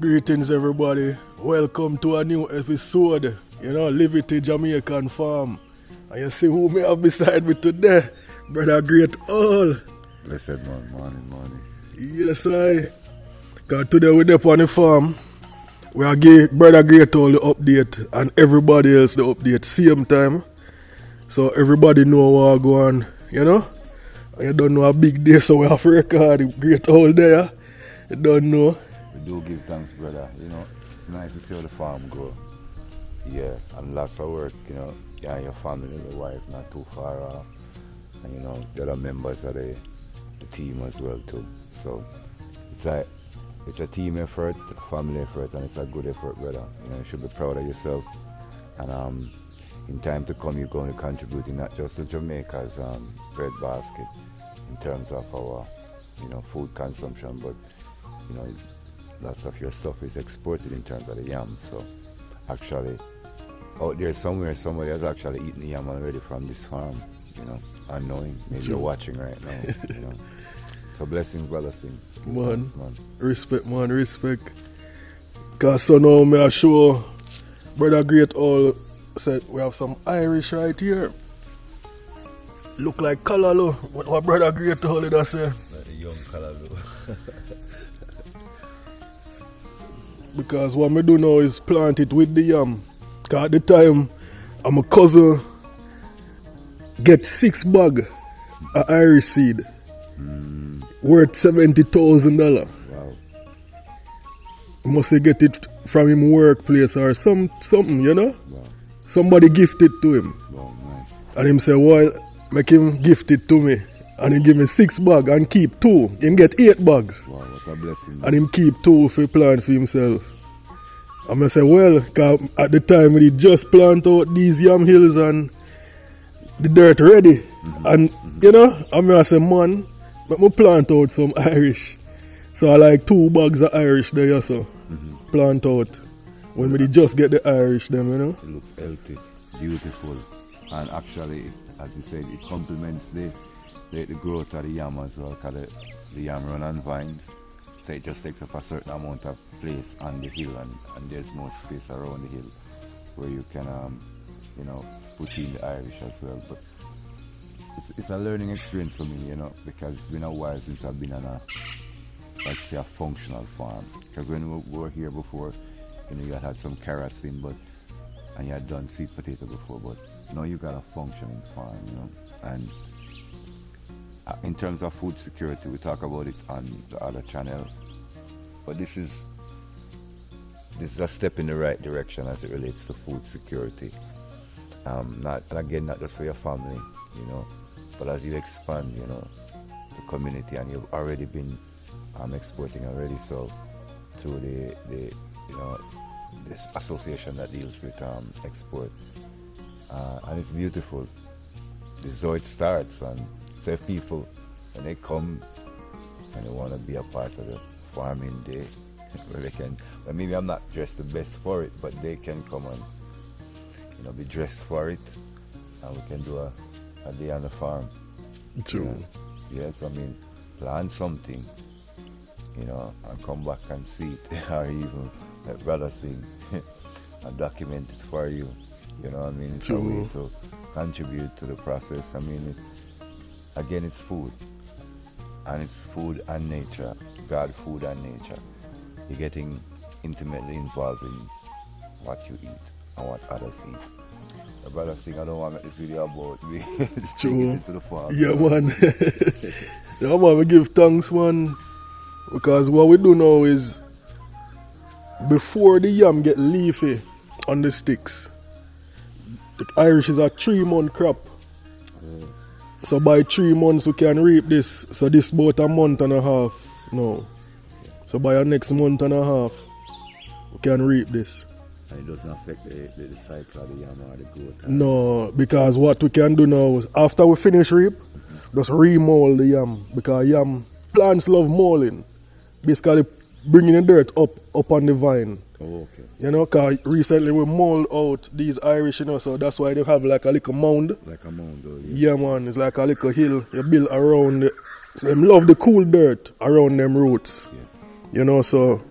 Greetings everybody, welcome to a new episode, Livity Jamaican farm. And you see who me have beside me today, Brother Great All. Blessed man, morning. Yes I, because today we're up on the farm, we are give Brother Great All the update and everybody else the update same time. So everybody know what go on, And you don't know a big day, so we have to record Great All there. You don't know. We do give thanks, brother. It's nice to see how the farm grow. Yeah, and lots of work, you and your family, your wife, not too far off. And, the other members of the team as well, too. So, it's a team effort, family effort, and it's a good effort, brother. You should be proud of yourself. And in time to come, you're going to contribute not just to Jamaica's bread basket in terms of our, food consumption, but, lots of your stuff is exported in terms of the yam. So actually, out there somewhere, somebody has actually eaten the yam already from this farm, unknowing. Maybe you're watching right now, So blessings, brother Singh. Man, respect, man, respect. Because so now me I show Brother Great All said we have some Irish right here. Look like Callaloo, what Brother Great All did I say? Like a young Callaloo. Because what me do now is plant it with the yam. Because at the time, my cousin get 6 bag of Irish seed worth $70,000. Wow. Must he get it from him workplace or something, Wow. Somebody gift it to him. Wow, nice. And him say, well, make him gift it to me. And he give me 6 bag and keep 2. Him get 8 bags. Wow, what a blessing. And him keep 2 for plant for himself. And I say, well, cause at the time we just plant out these yam hills and the dirt ready. And I say, man, let me plant out some Irish. So I like 2 bags of Irish there, so plant out. When we just get the Irish them, It looks healthy, beautiful. And actually, as you said, it complements the growth of the yam as well, because the yam run on vines. So it just takes up a certain amount of place on the hill, and there's more space around the hill where you can, put in the Irish as well. But it's a learning experience for me, because it's been a while since I've been on a functional farm. Because when we were here before, you had some carrots in, and you had done sweet potato before, but now you got a functioning farm, And in terms of food security, we talk about it on the other channel, but this is a step in the right direction as it relates to food security. Not just for your family, but as you expand, the community, and you've already been exporting already, so through this association that deals with export, and it's beautiful. This is how it starts, and so if people, when they come and they want to be a part of the farming day, where they can, well, maybe I'm not dressed the best for it, but they can come and be dressed for it, and we can do a day on the farm. True. Yes, plan something, and come back and see it, or even let brother sing and document it for you. It's True. a way to contribute to the process. Again, it's food, and it's food and nature. God, food and nature. You're getting intimately involved in what you eat and what others eat. My brother Singh, I don't want to make this video about me. True. To the farm. Yeah, man. Yeah, man, we give thanks, man. Because what we do now is, before the yam get leafy on the sticks, the Irish is a 3-month crop. So by 3 months we can reap this. So this about a month and a half now. So by the next month and a half we can reap this. And it doesn't affect the cycle of the yam or the growth? No, because what we can do now is after we finish reap, just remold the yam. Because yam plants love molding. Basically bringing the dirt up on the vine. Oh, okay. Because recently we mold out these Irish, so that's why they have like a little mound. Like a mound, oh, yeah. Yeah, man, it's like a little hill you build around it. So them love the cool dirt around them roots. Yes. So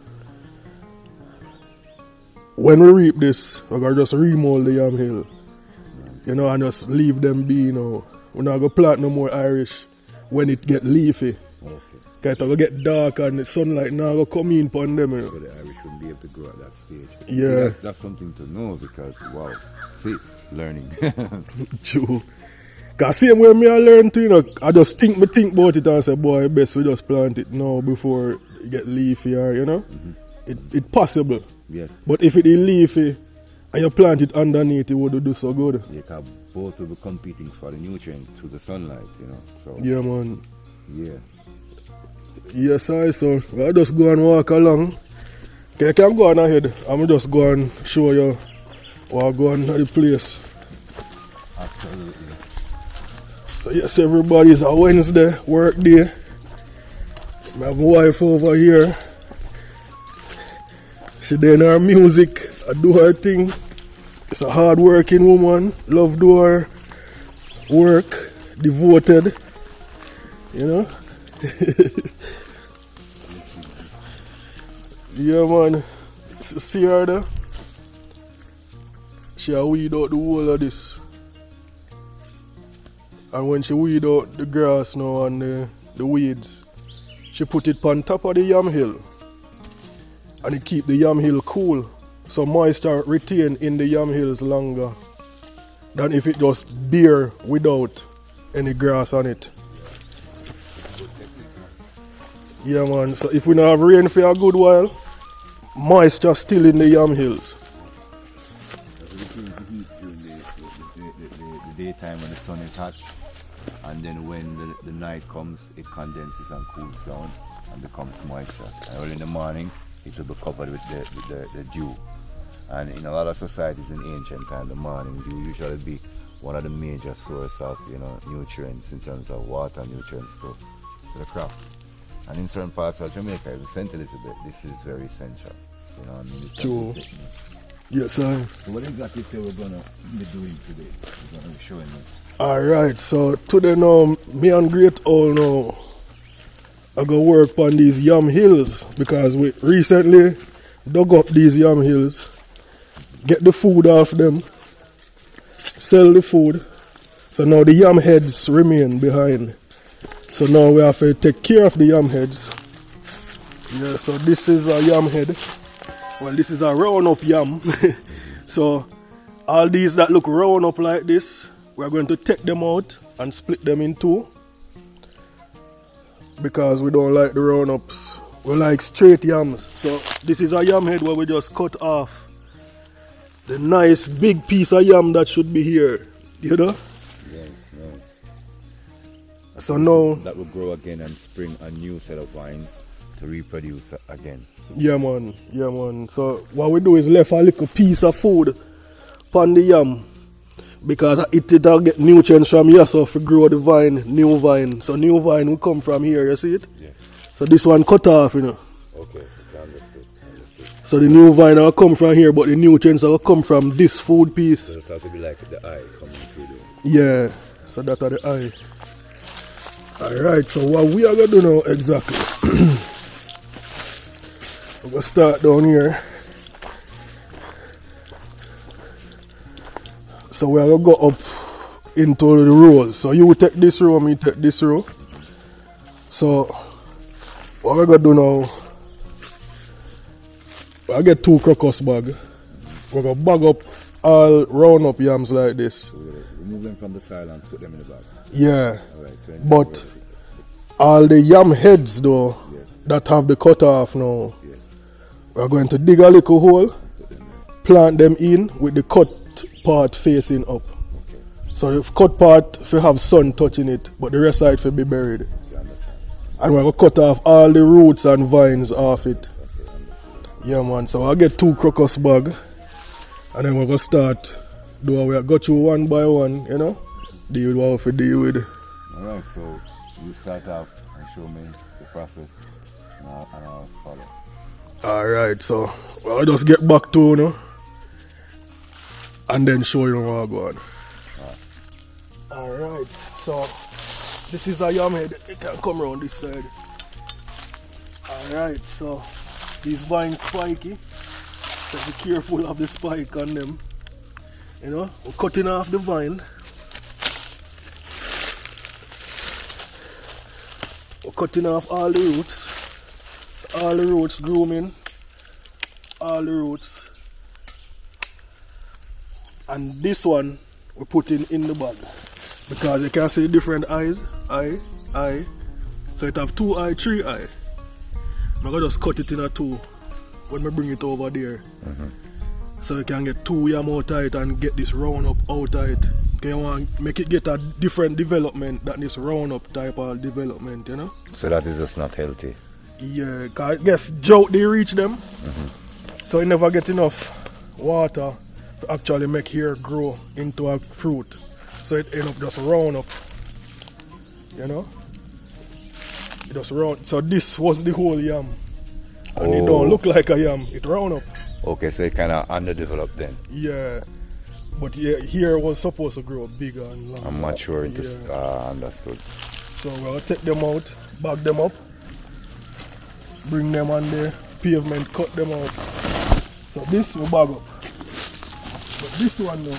when we reap this, we're going to just remold the yam hill. You know, and just leave them be, you know. We're not going to plant no more Irish when it get leafy. Okay. It's going to get dark and the sunlight now going to come in upon them. You know. So the Irish wouldn't be able to grow at that stage. Yeah. See, that's something to know because, wow. See, learning. True. Because same way me I learn to, you know, I just think about it and say, boy, best we just plant it now before it get leafy or, you know. Mm-hmm. It possible. Yes. But if it is leafy and you plant it underneath, it would do so good. Yeah, because both will be competing for the nutrients through the sunlight, you know. So yeah, man. Yeah. Yes, so I just go and walk along. Okay, you can go on ahead. I'm just go and show you what go on at the place. Absolutely. So yes, everybody's a Wednesday work day. I have my wife over here. She doing her music, I do her thing. It's a hard working woman, love do her work, devoted, you know. Yeah, man. See her there? She a weed out the whole of this. And when she weed out the grass now and the weeds, she put it on top of the yam hill. And it keep the yam hill cool. So moisture retain in the yam hills longer than if it just bare without any grass on it. Yeah, man. So if we don't have rain for a good while, moisture still in the yam hills. The daytime when the sun is hot, and then when the night comes, it condenses and cools down and becomes moisture. And early in the morning, it will be covered with the dew. And in a lot of societies in ancient time, the morning dew usually be one of the major source of, you know, nutrients in terms of water nutrients to the crops. And in certain parts of Jamaica, even St. Elizabeth, this is very essential. You know what I mean? It's true. Yes, sir. So what exactly we're going to be doing today? We're going to be showing you. Alright, so today now, me and Great Owl now, I go work on these yam hills because we recently dug up these yam hills, get the food off them, sell the food. So now the yam heads remain behind. So now we have to take care of the yam heads. Yeah, so this is a yam head. Well, this is a round up yam. So all these that look round up like this, we're going to take them out and split them in two. Because we don't like the round ups. We like straight yams. So this is a yam head where we just cut off the nice big piece of yam that should be here. You know? Yes. So now that will grow again and spring a new set of vines to reproduce again. Yeah, man. So what we do is left a little piece of food upon the yam. Because it'll get nutrients from here, so if we grow the vine, new vine. So new vine will come from here, you see it? Yes. So this one cut off, you know. Okay, understood. So the new vine will come from here, but the nutrients will come from this food piece. So it's have to be like the eye coming through there. Yeah, so that's the eye. Alright, so what we are going to do now exactly. We're going to start down here. So we are going to go up into the rows. So you will take this row, me take this row. So what we're going to do now, I get 2 crocus bag. We're going to bag up all round up yams like this. So we'll remove them from the soil and put them in the bag. Yeah. Alright, so but all the yam heads though, that have the cut off now, we're going to dig a little hole, plant them in with the cut part facing up. So the cut part if you have sun touching it, but the rest side will be buried. And we're going to cut off all the roots and vines off it. Yeah, man. So I'll get 2 crocus bag, and then we're going to start do we go through one by one, you know, deal with what we deal with. Alright, so you start off and show me the process, and I'll follow. Alright, so I'll just get back to you know, and then show you what I go on. Alright, so this is a yam head. It can come around this side. Alright, so these vines spiky. So be careful of the spike on them. You know, we're cutting off the vine. We're cutting off all the roots. All the roots grooming. All the roots. And this one we're putting in the bag. Because you can see different eyes. Eye. So it have 2 eye, 3 eye. I'm gonna just cut it in a 2 when we bring it over there. So you can get 2 yam out of it and get this round up out of it. You want to make it get a different development than this round up type of development, you know? So that is just not healthy. Yeah, because I guess drought they reach them. So you never get enough water to actually make hair grow into a fruit. So it end up just round up. You know? It just round. So this was the whole yam. And it don't look like a yam, it round up. Okay, so it kind of underdeveloped then. Yeah. But yeah, here was supposed to grow bigger and longer. I'm not sure into understood. So we'll take them out, bag them up, bring them on the pavement, cut them out. So this we bag up. But this one now,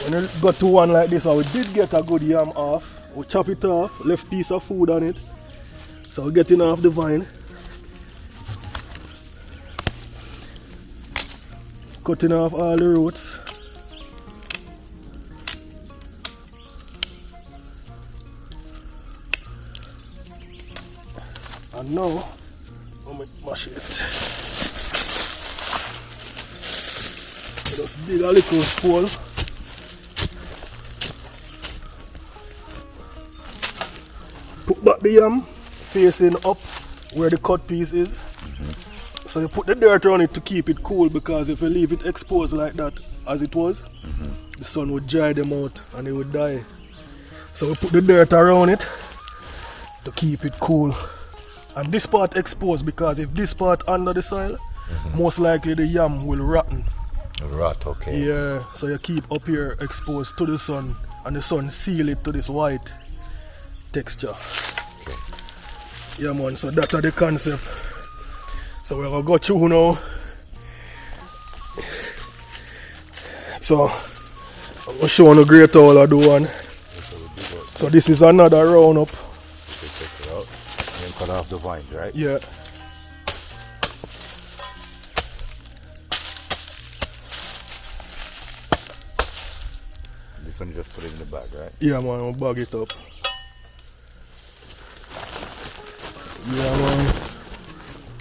when you got to one like this, we did get a good yam off. We chop it off, left piece of food on it. So we're getting off the vine. Cutting off all the roots. And now, I'm going to mash it. Just dig a little hole. Put back the yam facing up where the cut piece is. So you put the dirt on it to keep it cool, because if you leave it exposed like that as it was, the sun would dry them out and they would die. So we put the dirt around it to keep it cool. And this part exposed, because if this part under the soil, most likely the yam will rotten. Rot, okay. Yeah, so you keep up here exposed to the sun, and the sun seal it to this white texture. Okay. Yeah man, so that's the concept. So we're gonna go through now. So I'm gonna show you a great all I do one. So this is another round up. Check it out. And then cut off the vines, right? Yeah. This one you just put it in the bag, right? Yeah man, I'll bag it up. Yeah man.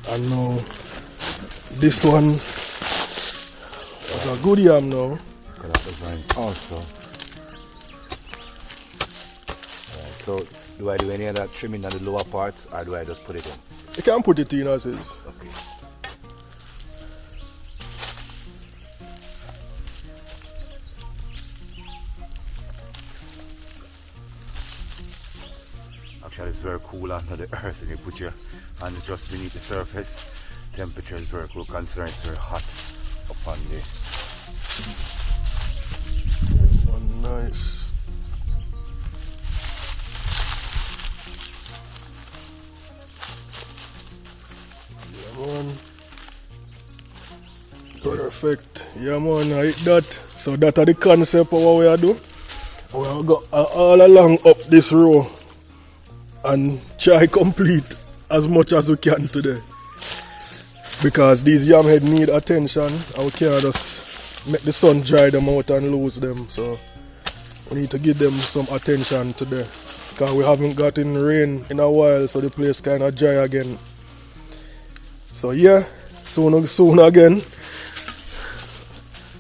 And now this one is a good yam now. Cut off the vines also. Right, so do I do any of that trimming on the lower parts, or do I just put it in? You can put it in as is. Okay. Actually, it's very cool under the earth, and you put your hands just beneath the surface. Temperature is very cool, considering it's very hot upon the. Oh, nice. Yeah, man. Perfect. Yeah, man, I hit that. So that's the concept of what we are doing. We are go all along up this row and try complete as much as we can today, because these yam head need attention and we can't just make the sun dry them out and lose them. So we need to give them some attention today, because we haven't gotten rain in a while, so the place kind of dry again. So yeah, soon again,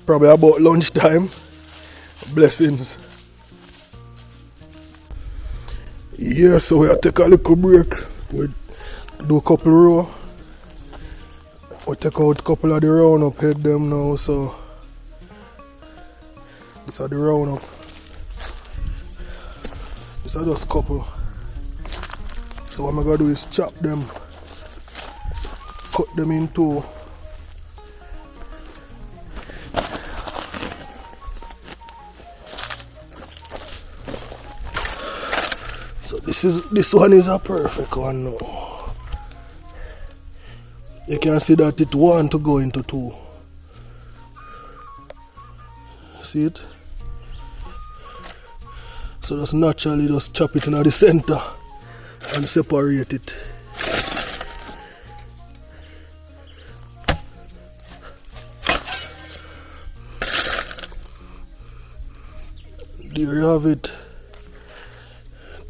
probably about lunchtime. Blessings. Yeah, so we'll take a little break. We do a couple row. We take out a couple of the round up head them now, so these are the round up. These are just a couple. So what I'm gonna do is chop them, cut them in two. So this one is a perfect one now. You can see that it want to go into two. See it? So just naturally just chop it in the center and separate it. There you have it.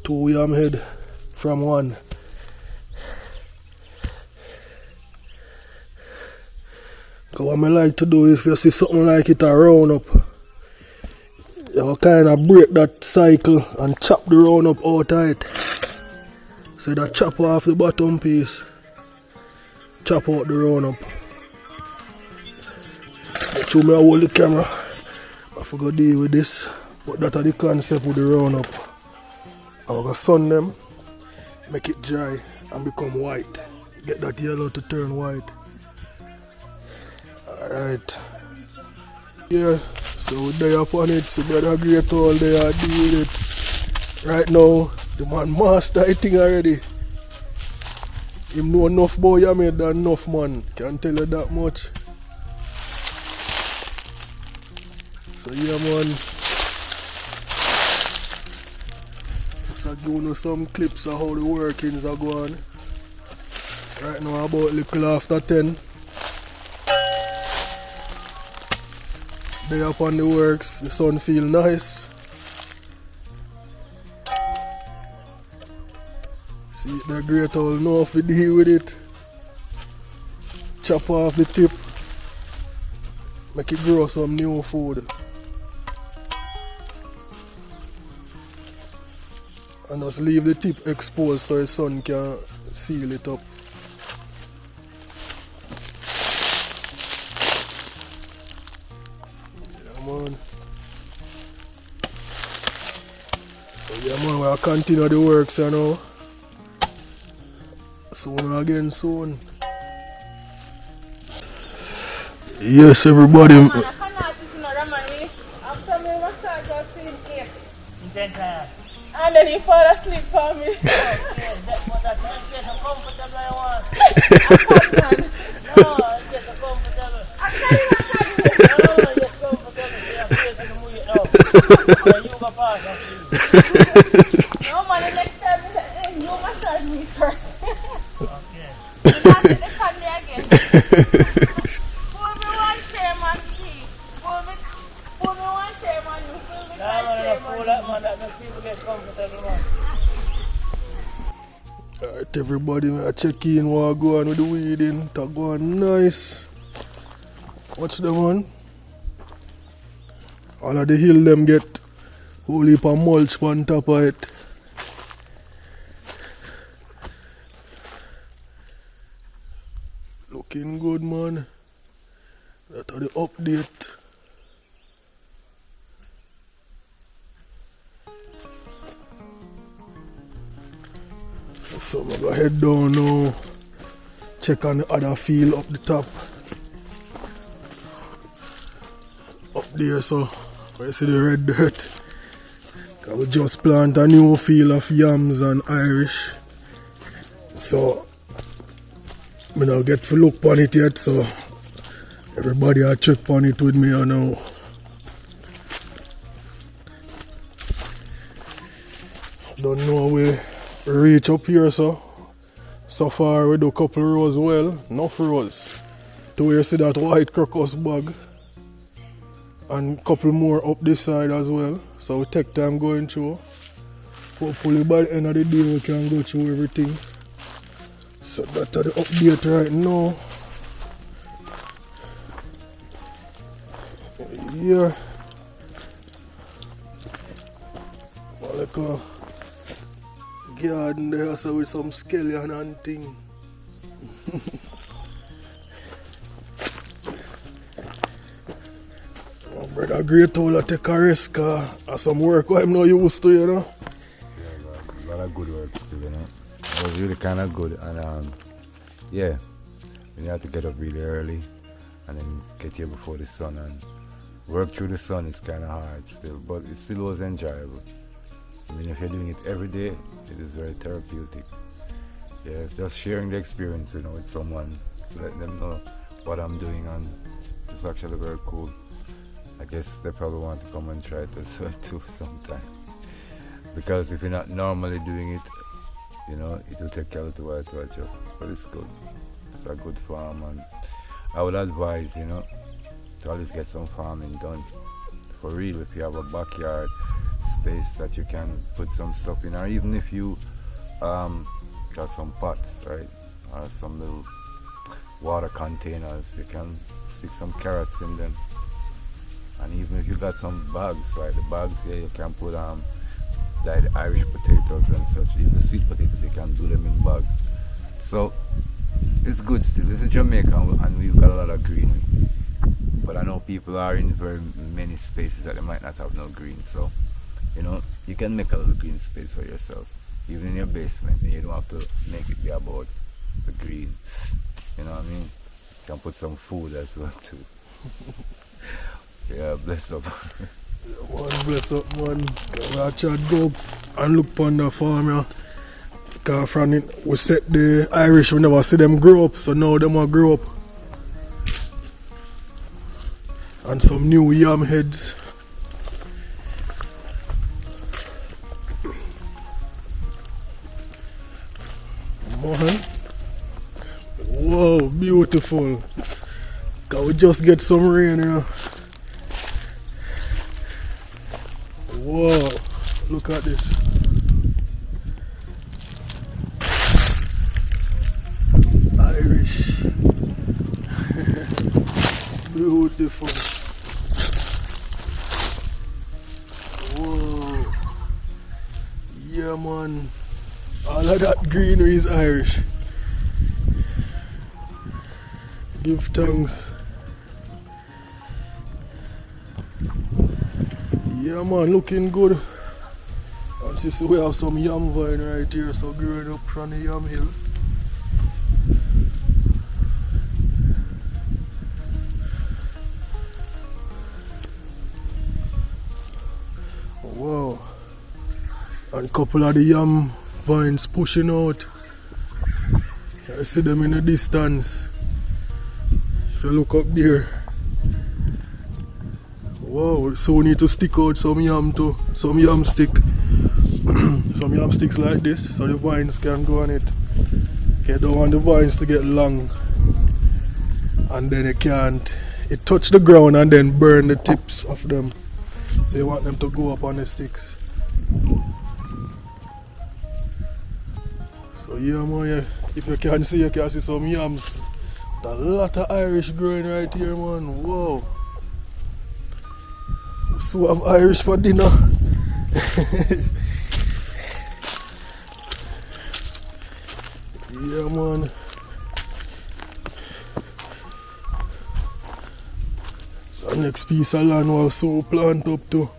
2 yam head from 1. What I like to do, if you see something like it a round up, you kind of break that cycle and chop the round up out of it. So that chop off the bottom piece, chop out the round up. Make sure I hold the camera. I forgot to deal with this, but that's the concept with the round up. I'm going to sun them, make it dry and become white. Get that yellow to turn white. Alright. Yeah, so we're there upon it, so brother great all there, deal with it. Right now, the man master I think already. Him know enough boy you made than enough man. Can't tell you that much. So yeah man. So give you some clips of how the workings are going. Right now about little after 10. They up on the works, the sun feel nice. See it there great all know if we deal with it. Chop off the tip. Make it grow some new food. And just leave the tip exposed so the sun can seal it up. Man. So yeah man, we'll continue the works you know. Soon again soon. Yes everybody. And then he fall asleep for me. No man, the next time you massage me first. Okay. You have to defend me again. Pull me one chair man, please. Pull me one chair man, you pull me one chair man. That makes people get comfortable man. Alright everybody, I check in what go on with the weeding. That go on nice. Watch them man. All of the hill them get whole heap of mulch on top of it. Looking good man. That's the update. So I'm gonna head down now. Check on the other field up the top. Up there so I see the red dirt. We just plant a new field of yams and Irish. So I don't get to look on it yet, so everybody will check on it with me now. Don't know we reach up here so far we do a couple rows well, enough rows. To where you see that white crocus bag. And a couple more up this side as well. So we take time going through. Hopefully by the end of the day we can go through everything. So that's the update right now. Yeah. Like a garden there so with some scallion and thing. Brother great all take a risk cause some work what I'm not used to, you know. Yeah, a lot of good work still, you know. It was really kind of good and yeah, when you have to get up really early and then get here before the sun and work through the sun is kind of hard still, but it still was enjoyable. I mean, if you're doing it every day, it is very therapeutic. Yeah, just sharing the experience, you know, with someone to let them know what I'm doing, and it's actually very cool. I guess they probably want to come and try it as well too sometime. Because if you're not normally doing it, you know, it will take a little while to adjust. But it's good. It's a good farm, and I would advise, you know, to always get some farming done. For real, if you have a backyard space that you can put some stuff in, or even if you got some pots, right, or some little water containers, you can stick some carrots in them. And even if you got some bags, like the bags here, you can put like the Irish potatoes and such. Even the sweet potatoes, you can do them in bags. So it's good still. This is Jamaica, and we've got a lot of greenery. But I know people are in very many spaces that they might not have no green. So, you know, you can make a little green space for yourself, even in your basement. And you don't have to make it be about the green. You know what I mean? You can put some food as well too. Yeah, bless up. One bless up, man. I try to go and look on the farm, yeah. Because from it, we set the Irish, we never see them grow up, so now them will grow up. And some new yam heads. Man. Whoa, beautiful. Can we just get some rain, you know? Whoa, look at this. Irish. Beautiful. Whoa. Yeah, man. All of that greenery is Irish. Give thanks. Yeah, man, looking good. And see, we have some yam vine right here, so growing up from the yam hill. Wow. And a couple of the yam vines pushing out. I see them in the distance. If you look up there. Wow, so we need to stick out some yam too, some yam stick. Some yam sticks like this, so the vines can go on it. You don't want the vines to get long, and then it touch the ground and then burn the tips of them. So you want them to go up on the sticks. So yeah, man, yeah. If you can see, you can see some yams. A lot of Irish growing right here, man. Wow. So have Irish for dinner. Yeah, man. So next piece of land was so plant up to.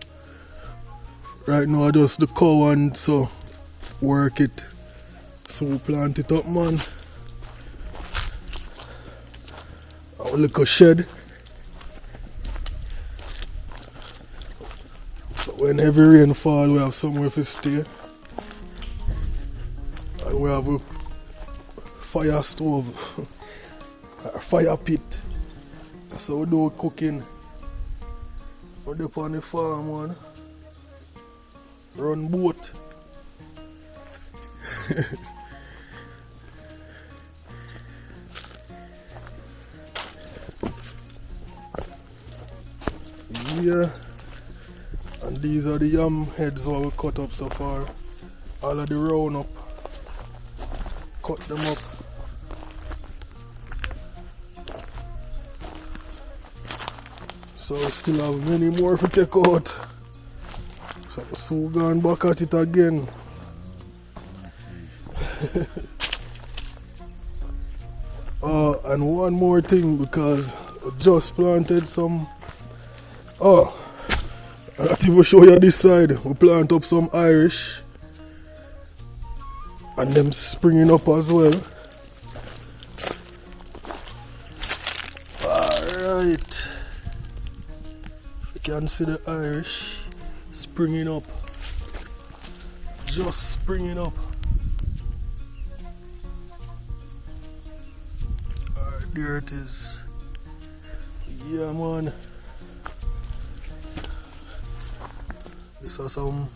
Right now I just the cow and so work it. So plant it up, man. Our little shed. So when heavy rain fall, we have somewhere to stay. And we have a fire stove, a fire pit. That's how we do cooking. We're up on the farm, man. Run boat. Yeah. And these are the yam heads that we cut up so far. All of the round up. Cut them up. So we still have many more to take out. So we're going back at it again. And one more thing, because I just planted some. I have to show you this side. We plant up some Irish. And them springing up as well. Alright. If you can see the Irish springing up. Just springing up. Alright, There it is. Yeah, man. These are some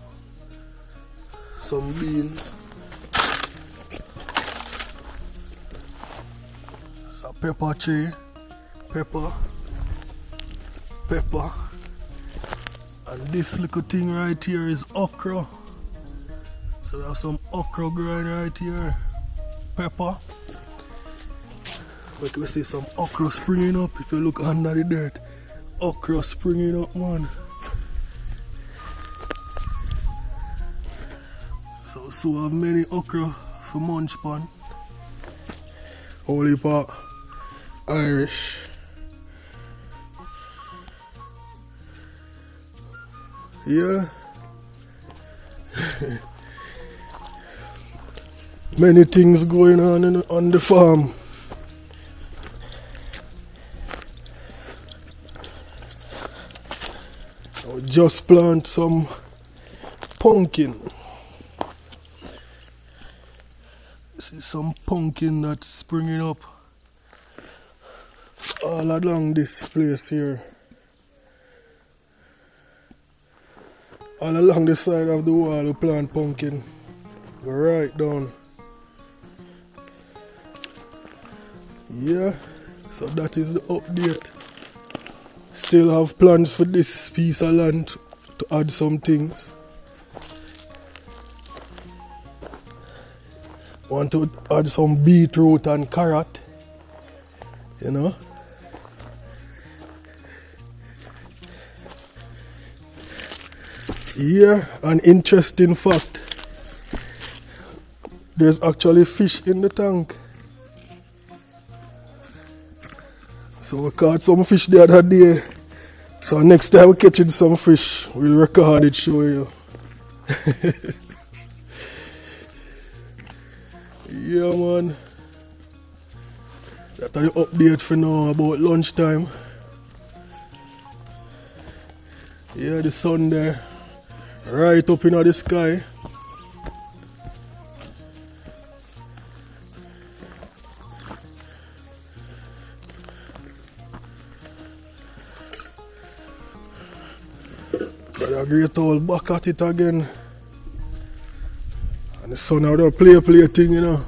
beans. It's a pepper tree. Pepper. And this little thing right here is okra. So we have some okra growing right here. Pepper. Like we see some okra springing up. If you look under the dirt, okra springing up, man. So have many okra for munch pan. Holy part Irish. Yeah. Many things going on the farm. I just plant some pumpkin. This is some pumpkin that's springing up all along this place here. All along the side of the wall we plant pumpkin. Go right down. Yeah, so that is the update. Still have plans for this piece of land to add some things. Want to add some beetroot and carrot, you know. Yeah, an interesting fact. There's actually fish in the tank. So we caught some fish the other day. So next time we catch some fish, we'll record it, show you. Yeah, man. That's the update for now about lunchtime. Yeah, the sun there, right up in the sky. Got a great old back at it again. And the sun out there play thing, you know.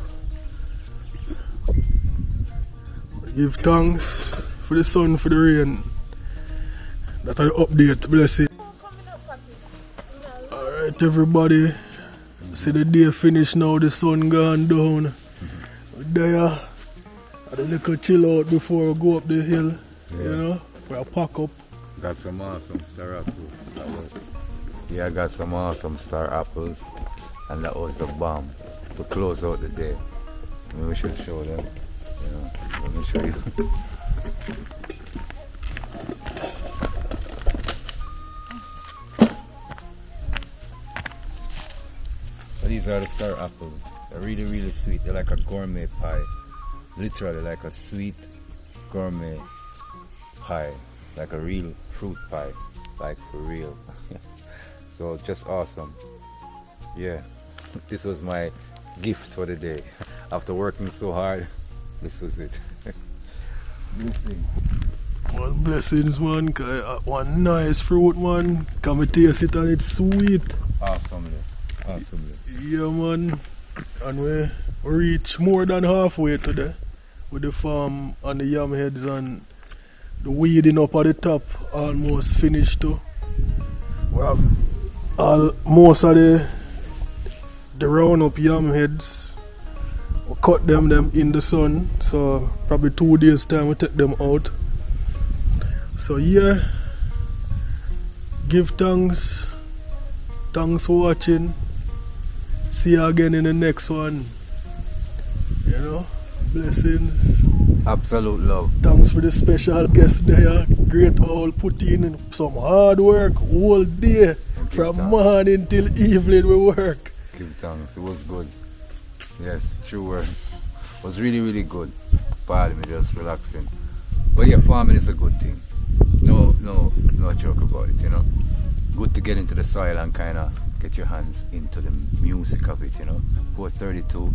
Give thanks for the sun, for the rain. That's the update, blessing. Alright everybody. See the day finished now, the sun gone down. There, had a little chill out before we go up the hill, you know, for a pack up. Got some awesome star apples. Yeah, I got some awesome star apples. And that was the bomb to close out the day. Maybe we should show them. You know, let me show you. So these are the star apples. They're really, really sweet. They're like a gourmet pie. Literally like a sweet gourmet pie. Like a real fruit pie. Like for real. So just awesome. Yeah, this was my gift for the day. After working so hard, this was it. One blessings, man. One nice fruit, man. Come and taste it and it's sweet. Awesomely. Yeah, man. And we reach more than halfway today with the farm and the yam heads and the weeding up at the top almost finished too. We have most of the round up yam heads. We cut them in the sun, so probably 2 days time we take them out. So yeah, give thanks for watching. See you again in the next one. You know, blessings. Absolute love. Thanks for the special guest there. Great all put in some hard work all day. From morning till evening we work. Give thanks, it was good. Yes, true word. It was really, really good. Pardon me, just relaxing. But yeah, farming is a good thing. No joke about it, you know. Good to get into the soil and kind of get your hands into the music of it, you know. Go 32,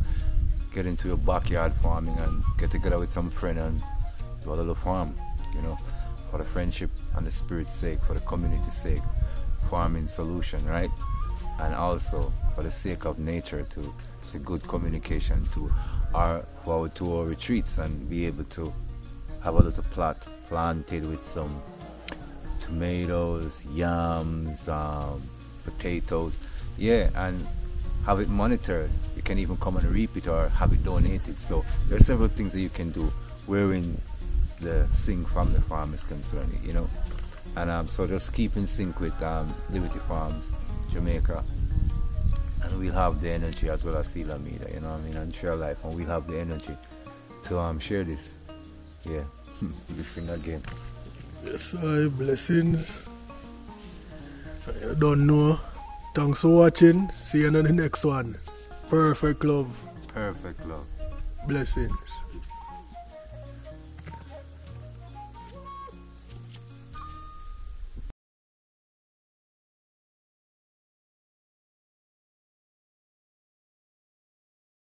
get into your backyard farming and get together with some friend and do a little farm, you know, for the friendship and the spirit's sake, for the community's sake, farming solution, right? And also for the sake of nature, to see good communication to our retreats and be able to have a little plot planted with some tomatoes, yams, potatoes, and have it monitored. You can even come and reap it or have it donated. So there are several things that you can do wherein the Singh family farm is concerned, you know. And so just keep in sync with Livity Farms, Jamaica, and we'll have the energy, as well as Sila Media, you know what I mean, and Share Life, and we'll have the energy to share this. Yeah, this thing again. Yes, blessings. I don't know. Thanks for watching. See you in the next one. Perfect love. Perfect love. Blessings.